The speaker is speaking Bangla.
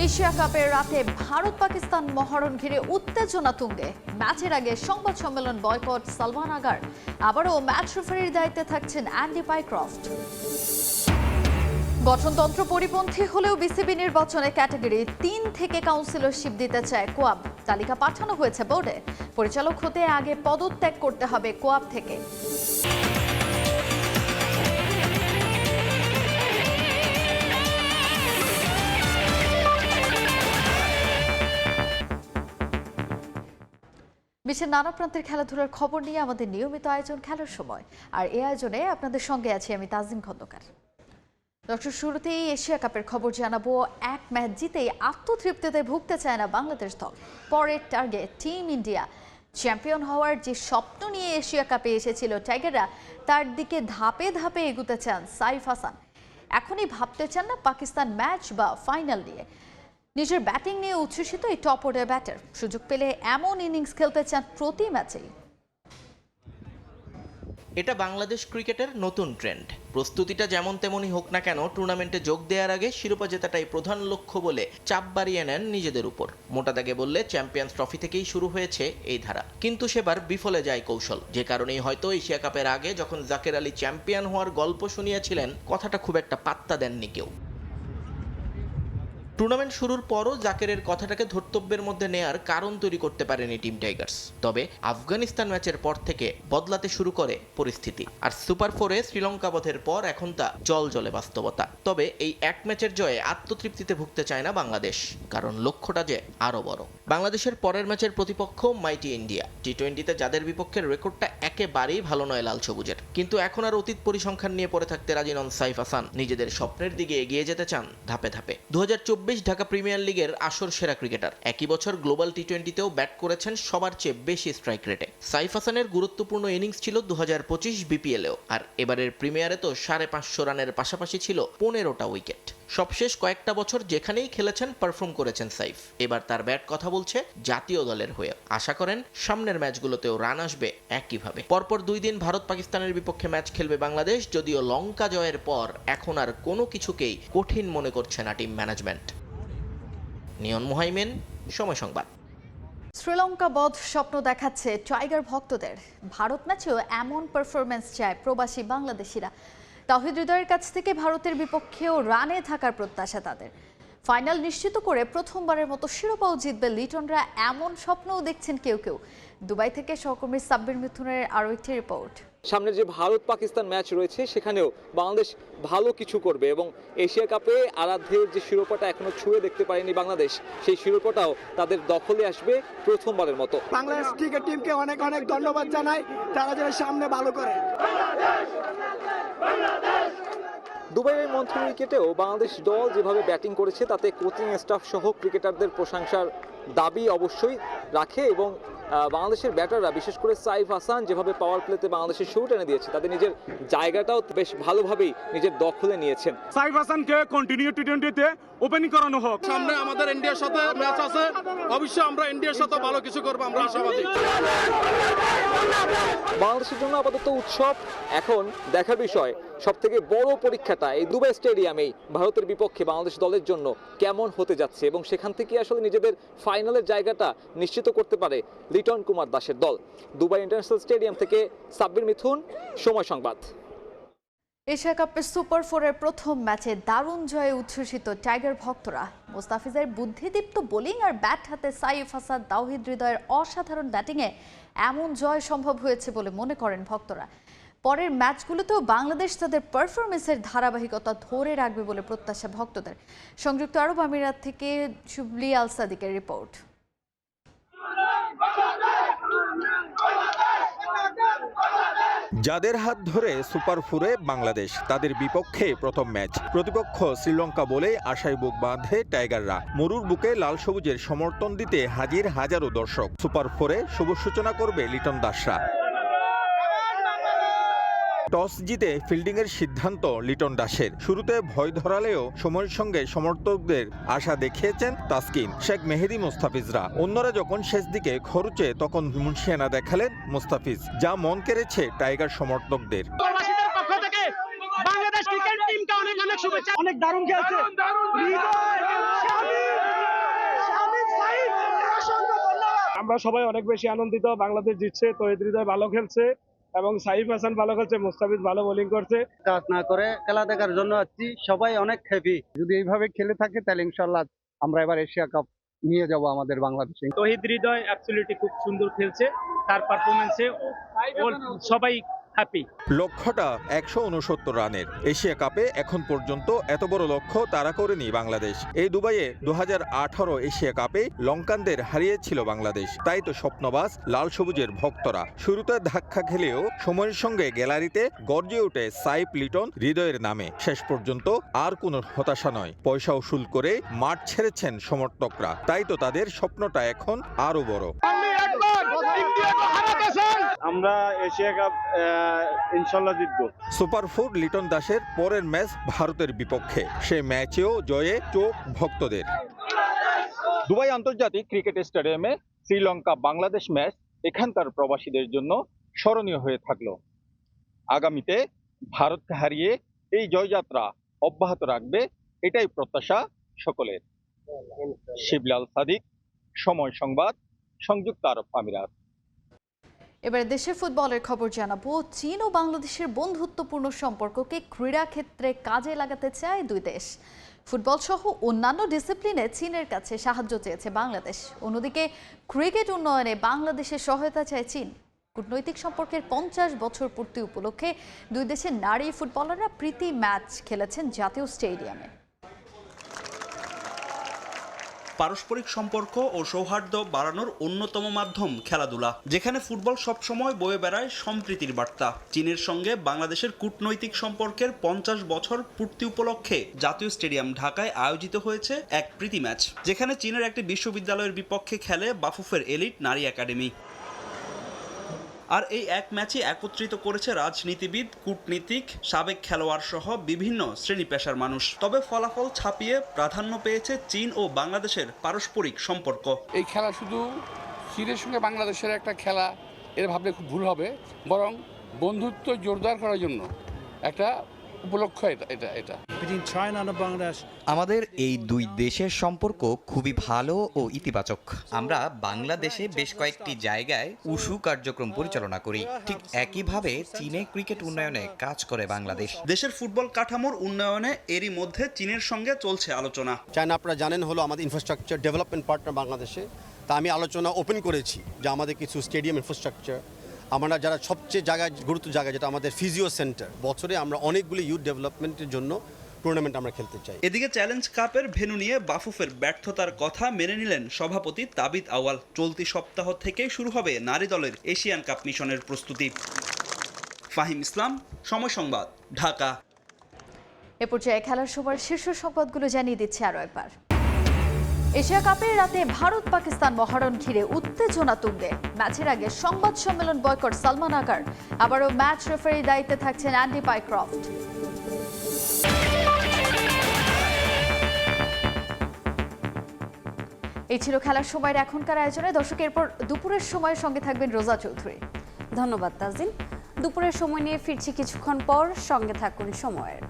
এশিয়া কাপের রাতে ভারত পাকিস্তান মহারণ ঘিরে উত্তেজনা তুঙ্গে। ম্যাচের আগে সংবাদ সম্মেলন বয়কট সালমান আগার। আবারও ম্যাচ রেফারির দায়িত্বে থাকছেন অ্যান্ডি পাইক্রফট। গঠনতন্ত্র পরিপন্থী হলেও বিসিবি নির্বাচনে ক্যাটাগরি ৩ থেকে কাউন্সিলরশিপ দিতে চায় কোয়াব। তালিকা পাঠানো হয়েছে বোর্ডে। পরিচালক হতে আগে পদত্যাগ করতে হবে কোয়াব থেকে। বিশ্বের নানা প্রান্তের খেলাধুলার খবর নিয়ে আমাদের নিয়মিত আয়োজন খেলার সময়। আর এই আয়োজনে আপনাদের সঙ্গে আছি আমি তাজিম খন্দকার। দর্শক, শুরুতেই এশিয়া কাপের খবর জানাবো। এক ম্যাচ জিতেই আত্মতৃপ্তিতে ভুগতে চায় না বাংলাদেশ দল। পরের টার্গেট টিম ইন্ডিয়া। চ্যাম্পিয়ন হওয়ার যে স্বপ্ন নিয়ে এশিয়া কাপে এসেছিল টাইগাররা, তার দিকে ধাপে ধাপে এগুতে চান সাইফ হাসান। এখনই ভাবতে চান না পাকিস্তান ম্যাচ বা ফাইনাল নিয়ে। নিজের ব্যাটিং নিয়ে উচ্ছ্বসিত এই টপ অর্ডার ব্যাটার। সুযোগ পেলে এমন ইনিংস খেলতে চান প্রতি ম্যাচেই। এটা বাংলাদেশ ক্রিকেটের নতুন ট্রেন্ড। প্রস্তুতিটা যেমন তেমনই হোক না কেন, টুর্নামেন্টে যোগ দেওয়ার আগে শিরোপা জেতাটাই প্রধান লক্ষ্য বলে চাপ বাড়িয়ে নেন নিজেদের উপর। মোটা দাগে বললে চ্যাম্পিয়ন্স ট্রফি থেকেই শুরু হয়েছে এই ধারা। কিন্তু সেবার বিফলে যায় কৌশল। যে কারণেই হয়তো এশিয়া কাপের আগে যখন জাকের আলী চ্যাম্পিয়ন হওয়ার গল্প শুনিয়েছিলেন, কথাটা খুব একটা পাত্তা দেননি কেউ। টুর্নামেন্ট শুরুর পরও জাকেরের কথাটাকে ধর্তব্যের মধ্যে নেয়ার কারণ তৈরি করতে পারেনি টিম টাইগার্স। তবে আফগানিস্তান ম্যাচের পর থেকে বদলাতে শুরু করে পরিস্থিতি। আর সুপার 4-এ শ্রীলঙ্কা বধের পর এখন তা জলে বাস্তবতা। তবে এই এক ম্যাচের জয়ে আত্মতৃপ্তিতে ভুগতে চায় না বাংলাদেশ, কারণ লক্ষ্যটা যে আরো বড়। বাংলাদেশের পরের ম্যাচের প্রতিপক্ষ মাইটি ইন্ডিয়া। টি-20তে যাদের বিপক্ষে রেকর্ডটা একেবারেই ভালো নয় লাল সবুজের। কিন্তু এখন আর অতীত পরিসংখ্যান নিয়ে পড়ে থাকতে রাজি নন সাইফ হাসান। নিজেদের স্বপ্নের দিকে এগিয়ে যেতে চান ধাপে ধাপে। 2024 ঢাকা প্রিমিয়ার লিগের আসর সেরা ক্রিকেটার। একই বছর গ্লোবাল টি-20তেও ব্যাট করেছেন সবার চেয়ে বেশি স্ট্রাইক রেটে। সাইফ হাসানের গুরুত্বপূর্ণ ইনিংস ছিল 2025 বিপিএলেও। আর এবারের প্রিমিয়ারে তো 550 রানের পাশাপাশি ছিল 15টা উইকেট। সবশেষ কয়েকটা বছর যেখানেই খেলেছেন পারফর্ম করেছেন সাইফ। এবার তার ব্যাট কথা বলছে জাতীয় দলের হয়ে। আশা করেন সামনের ম্যাচগুলোতেও রান আসবে একইভাবে। পরপর 2 দিন ভারত পাকিস্তানের বিপক্ষে ম্যাচ খেলবে বাংলাদেশ। যদিও লঙ্কা জয়ের পর এখন আর কোনো কিছুকেই কঠিন মনে করছে না টিম ম্যানেজমেন্ট। নিয়ন মুহাইমেন, সময় সংবাদ। শ্রীলঙ্কা বধ স্বপ্ন দেখাচ্ছে টাইগার ভক্তদের। ভারত ম্যাচেও এমন পারফরমেন্স চায় প্রবাসী বাংলাদেশিরা। তাওহিদ হৃদয়ের কাছ থেকে ভারতের বিপক্ষেও রানে থাকার প্রত্যাশা তাদের। ফাইনাল নিশ্চিত করে প্রথমবারের মতো শিরোপাও জিতবে লিটনরা, এমন স্বপ্নও দেখছেন কেউ কেউ। দুবাই থেকে সহকর্মী সাব্বির মিথুনের আরও একটি রিপোর্ট। সামনে যে ভারত পাকিস্তান ম্যাচ রয়েছে সেখানেও বাংলাদেশ ভালো কিছু করবে এবং এশিয়া কাপে আরাধ্যের যে শিরোপাটা এখনো ছুঁয়ে দেখতে পারেনি বাংলাদেশ, সেই শিরোপাটাও তাদের দখলে আসবে প্রথমবারের মতো। বাংলাদেশ ক্রিকেট টিমকে অনেক অনেক ধন্যবাদ জানাই, তারা যেন সামনে ভালো করে। দুবাইয়ের মন্থন উইকেটেও বাংলাদেশ দল যেভাবে ব্যাটিং করেছে তাতে কোচিং স্টাফ সহ ক্রিকেটারদের প্রশংসার দাবি অবশ্যই রাখে এবং বাংলাদেশের ব্যাটাররা বিশেষ করে সাইফ হাসান যেভাবে পাওয়ার প্লেতে বাংলাদেশের শুট এনে দিয়েছে, তাদের নিজের জায়গাটাও বেশ ভালোভাবেই নিজের দখলে নিয়েছেন। সাইফ হাসানকে কন্টিনিউ টি-20তে ওপেনিং করানো হোক। সামনে আমাদের ইন্ডিয়ার সাথে ম্যাচ আছে, অবশ্যই আমরা ইন্ডিয়ার সাথে ভালো কিছু করব, আমরা আশাবাদী। বাংলাদেশের জন্য আপাতত উৎসব। এখন দেখার বিষয় সবথেকে বড় পরীক্ষাটা এই দুবাই স্টেডিয়ামেই ভারতের বিপক্ষে বাংলাদেশ দলের জন্য কেমন হতে যাচ্ছে এবং সেখান থেকে আসলে নিজেদের ফাইনালের জায়গাটা নিশ্চিত করতে পারে লিটন কুমার দাসের দল। দুবাই ইন্টারন্যাশনাল স্টেডিয়াম থেকে সাব্বির মিথুন, সময় সংবাদ। এশিয়া কাপের সুপার 4-এর প্রথম ম্যাচে দারুণ জয়ে উচ্ছ্বসিত টাইগার ভক্তরা। মোস্তাফিজের বুদ্ধিদীপ্ত বোলিং আর ব্যাট হাতে সাইফ হাসান, তাওহিদ হৃদয়ের অসাধারণ ব্যাটিংয়ে এমন জয় সম্ভব হয়েছে বলে মনে করেন ভক্তরা। পরের ম্যাচগুলোতেও বাংলাদেশ তাদের পারফরমেন্সের ধারাবাহিকতা ধরে রাখবে বলে প্রত্যাশা ভক্তদের। সংযুক্ত আরব আমিরাত থেকে শুভলি আল সাদিকের রিপোর্ট। যাদের হাত ধরে সুপার 4-এ বাংলাদেশ, তাদের বিপক্ষে প্রথম ম্যাচ। প্রতিপক্ষ শ্রীলঙ্কা বলে আশায় বুক বাঁধে টাইগাররা। মরুর বুকে লাল সবুজের সমর্থন দিতে হাজির হাজারো দর্শক। সুপার 4-এ শুভ সূচনা করবে লিটন দাসরা। টস জিতে ফিল্ডিংয়ের সিদ্ধান্ত লিটন দাসের। শুরুতে ভয় ধরালেও সময়ের সঙ্গে সমর্থকদের আশা দেখিয়েছেন তাসকিন, শেখ মেহেদী, মোস্তাফিজরা। অন্যরা যখন শেষ দিকে খরচে তখন মুন্সিয়ানা দেখালেন মোস্তাফিজ, যা মন কেড়েছে টাইগার সমর্থকদের। বাংলাদেশ ক্রিকেট টিমকে অনেক অনেক শুভেচ্ছা। অনেক দারুণ খেলছে। আমরা সবাই অনেক বেশি আনন্দিত, বাংলাদেশ জিতছে, তৌহিদ হৃদয় ভালো খেলছে এবং সাইফ হাসান ভালো খেলছে, মুস্তাফিজ ভালো বোলিং করছে। কাজ না করে খেলা দেখার জন্য আসছি, সবাই অনেক হ্যাপি। যদি এইভাবে খেলে থাকে তাহলে ইনশাআল্লাহ আমরা এবার এশিয়া কাপ নিয়ে যাব আমাদের বাংলাদেশে। তৌহিদ হৃদয় অ্যাবসলিউটলি খুব সুন্দর খেলছে, তার পারফরমেন্সে সবাই হ্যাপি। লক্ষ্যটা 169 রানের। এশিয়া কাপে এখন পর্যন্ত এত বড় লক্ষ্য তাড়া করেনি বাংলাদেশ। এই দুবাইয়ে 2018 এশিয়া কাপে লঙ্কানদের হারিয়েছিল বাংলাদেশ। তাই তো স্বপ্নবাজ লাল সবুজের ভক্তরা। শুরুতে ধাক্কা খেলেও সময়ের সঙ্গে গ্যালারিতে গর্জে ওঠে সাইফ, লিটন, হৃদয়ের নামে। শেষ পর্যন্ত আর কোনো হতাশা নয়, পয়সা উসুল করে মাঠ ছেড়েছেন সমর্থকরা। তাই তো তাদের স্বপ্নটা এখন আরো বড়। আমরা এশিয়া কাপ ইনশাল্লাহ জিতবো। সুপার 4 লিটন দাসের পরের ম্যাচ ভারতের বিপক্ষে। সে ম্যাচেও জয়ে চোখ ভক্তদের। দুবাই আন্তর্জাতিক ক্রিকেট স্টেডিয়ামে শ্রীলঙ্কা বাংলাদেশ ম্যাচ এখানকার প্রবাসীদের জন্য স্মরণীয় হয়ে থাকলো। আগামীতে ভারতকে হারিয়ে এই জয়যাত্রা অব্যাহত রাখবে, এটাই প্রত্যাশা সকলের। শিবলাল সাদিক, সময় সংবাদ, সংযুক্ত আরব আমিরাত। এবারে দেশের ফুটবলের খবর জানাবো। চীন ও বাংলাদেশের বন্ধুত্বপূর্ণ সম্পর্ককে ক্রীড়া ক্ষেত্রে কাজে লাগাতে চায় দুই দেশ। ফুটবল সহ অন্যান্য ডিসিপ্লিনে চীনের কাছে সাহায্য চেয়েছে বাংলাদেশ। অন্যদিকে ক্রিকেট উন্নয়নে বাংলাদেশের সহায়তা চায় চীন। কূটনৈতিক সম্পর্কের 50 বছর পূর্তি উপলক্ষে দুই দেশের নারী ফুটবলাররা প্রীতি ম্যাচ খেলেছেন জাতীয় স্টেডিয়ামে। পারস্পরিক সম্পর্ক ও সৌহার্দ্য বাড়ানোর অন্যতম মাধ্যম খেলাধুলা, যেখানে ফুটবল সবসময় বয়ে বেড়ায় সম্প্রীতির বার্তা। চীনের সঙ্গে বাংলাদেশের কূটনৈতিক সম্পর্কের 50 বছর পূর্তি উপলক্ষে জাতীয় স্টেডিয়াম ঢাকায় আয়োজিত হয়েছে এক প্রীতি ম্যাচ, যেখানে চীনের একটি বিশ্ববিদ্যালয়ের বিপক্ষে খেলে বাফুফের এলিট নারী একাডেমি। আর এই এক ম্যাচে একত্রিত করেছে রাজনীতিবিদ, কূটনীতিক, সাবেক খেলোয়াড় সহ বিভিন্ন শ্রেণী পেশার মানুষ। তবে ফলাফল ছাপিয়ে প্রাধান্য পেয়েছে চীন ও বাংলাদেশের পারস্পরিক সম্পর্ক। এই খেলা শুধু চীনের সঙ্গে বাংলাদেশের একটা খেলা এর ভাবলে খুব ভুল হবে, বরং বন্ধুত্ব জোরদার করার জন্য একটা উপলক্ষ এটা। আমাদের এই দুই দেশের সম্পর্ক খুবই ভালো ও ইতিবাচক। আমরা বাংলাদেশে বেশ কয়েকটি জায়গায় উশু কার্যক্রম পরিচালনা করি। ঠিক একইভাবে চীনে ক্রিকেট উন্নয়নে কাজ করে বাংলাদেশ। দেশের ফুটবল কাঠামোর উন্নয়নে এরই মধ্যে চীনের সঙ্গে চলছে আলোচনা। চায়না আপনারা জানেন হলো আমাদের ইনফ্রাস্ট্রাকচার ডেভেলপমেন্ট পার্টনার বাংলাদেশে। তা আমি আলোচনা ওপেন করেছি যে আমাদের কিছু স্টেডিয়াম ইনফ্রাস্ট্রাকচার, আমরা যারা সবচেয়ে গুরুত্ব জায়গা যেটা আমাদের ফিজিও সেন্টার, বছরে আমরা অনেকগুলি ইউথ ডেভেলপমেন্টের জন্য টুর্নামেন্ট আমরা খেলতে চাই। এদিকে চ্যালেঞ্জ কাপের ভেন্যু নিয়ে বাফুফের ব্যর্থতার কথা মেনে নিলেন সভাপতি তাবিদ আওয়াল। চলতি সপ্তাহ থেকেই শুরু হবে নারী দলের এশিয়ান কাপ মিশনের প্রস্তুতি। ফাহিম ইসলাম, সময় সংবাদ, ঢাকা। এ পর্যায়ে খেলার সময় শীর্ষ সংবাদগুলো জানিয়ে দিচ্ছে আরও একবার। এশিয়া কাপের রাতে ভারত পাকিস্তান মহারণ ঘিরে উত্তেজনা তুঙ্গে। ম্যাচের আগে সংবাদ সম্মেলন বয়কট সালমান আগার। আবারও ম্যাচ রেফারির দায়িত্বে থাকছেন অ্যান্ডি পাইক্রফট। এই ছিল খেলার সময়ের এখনকার আয়োজনে। দর্শক, এরপর দুপুরের সময়ের সঙ্গে থাকবেন রোজা চৌধুরী। ধন্যবাদ তাজিন। দুপুরের সময় নিয়ে ফিরছি কিছুক্ষণ পর, সঙ্গে থাকুন সময়ের।